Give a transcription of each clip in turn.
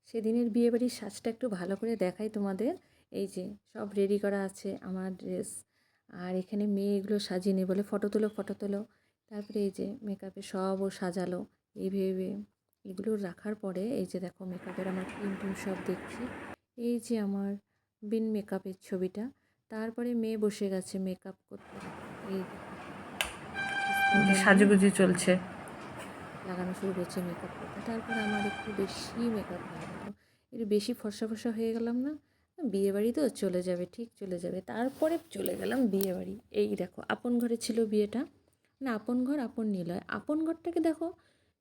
সেদিনের বিয়েবাড়ির সাজটা একটু ভালো করে দেখাই তোমাদের। এই যে সব রেডি করা আছে আমার ড্রেস, আর এখানে মেয়ে এগুলো সাজিয়ে নিয়ে বলে ফটো তোলো ফটো তোলো। তারপরে এই যে মেকআপে সব ও সাজালো এই ভেবে। এগুলো রাখার পরে এই যে দেখো মেকআপের আমার ক্রিম টিম সব দেখছি। এই যে আমার বিন মেকআপের ছবিটা। তারপরে মেয়ে বসে গেছে মেকআপ করতে। এই সাজুগুজু চলছে, লাগানো শুরু করছে মেকআপ করতে। তারপরে আমার একটু বেশি মেকআপ হয়ে গেল, একটু বেশি ফর্সা ফর্সা হয়ে গেলাম না। বিয়েবাড়ি তো চলে যাবে, ঠিক চলে যাবে। তারপরে চলে গেলাম বিয়েবাড়ি। এই দেখো আপন ঘরে ছিল বিয়েটা, না আপন ঘর আপন নিলয়। আপন ঘরটাকে দেখো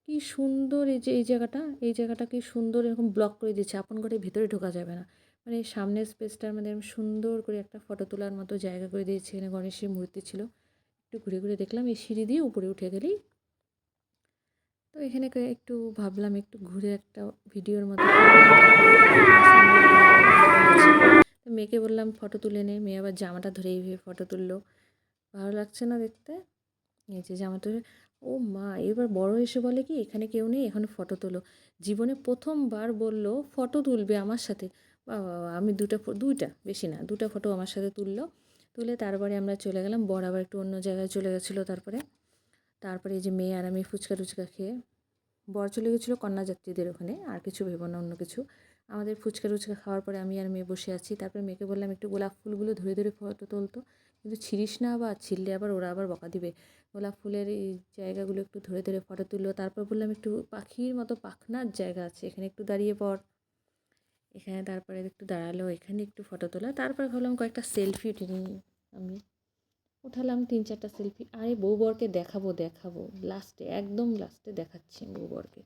কি সুন্দর, এই যে এই জায়গাটা কি সুন্দর এরকম ব্লক করে দিচ্ছে। আপন ঘরের ভিতরে ঢোকা যাবে না, মানে সামনের স্পেসটার মধ্যে সুন্দর করে একটা ফটো তোলার মতো জায়গা করে দিয়েছে। এখানে গণেশের মূর্তি ছিল, একটু ঘুরে ঘুরে দেখলাম। এই সিঁড়ি দিয়ে উপরে উঠে গেলেই তো এখানে একটু ভাবলাম একটু ঘুরে একটা ভিডিওর মতো তো মেয়েকে বললাম ফটো তুলে নে। মেয়ে আবার জামাটা ধরে এইভাবে ফটো তুললো। ভালো লাগছে না দেখতে? এই যে জামা তুলে, ও মা এবার বড় এসে বলে কি এখানে কেউ নেই, এখানে ফটো তোলো। জীবনে প্রথমবার বললো ফটো তুলবে আমার সাথে। বাবা, আমি দুইটা বেশি না, দুটা ফটো আমার সাথে তুললো। তুলে তারপরে আমরা চলে গেলাম। বর আবার একটু অন্য জায়গায় চলে গেছিলো। তারপরে এই যে মেয়ে আর আমি ফুচকা টুচকা খেয়ে, বর চলে গেছিলো কন্যাযাত্রীদের ওখানে, আর কিছু ভেবো না অন্য কিছু। আমাদের ফুচকা টুচকা খাওয়ার পরে আমি আর মেয়ে বসে আছি। তারপরে মেয়েকে বললাম একটু গোলাপ ফুলগুলো ধরে ধরে ফটো তুলতো, কিন্তু ছিঁড়িস না, আবার ছিঁড়লে আবার ওরা আবার বকা দিবে। গোলাপ ফুলের এই জায়গাগুলো একটু ধরে ধরে ফটো তুললো। তারপর বললাম একটু পাখির মতো পাখনার জায়গা আছে, এখানে একটু দাঁড়িয়ে পড়। এখানে তারপরে একটু দাঁড়ালো, এখানে একটু ফটো তোলা। তারপরে ভাবলাম কয়েকটা সেলফি উঠে নিই। আমি উঠালাম 3-4টা সেলফি। আরে বউ বরকে দেখাবো লাস্টে, একদম লাস্টে দেখাচ্ছি বউ বরকে।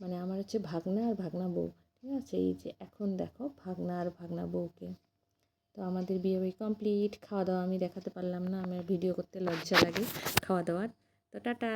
মানে আমার হচ্ছে ভাগনা আর ভাগনা বউ, ঠিক আছে? এই যে এখন দেখো ভাগনা আর ভাগনা বউকে। তো আমাদের বিয়ে কমপ্লিট। খাওয়া দাওয়া আমি দেখাতে পারলাম না, আমার ভিডিও করতে লজ্জা লাগে খাওয়া দাওয়ার। তো টাটা।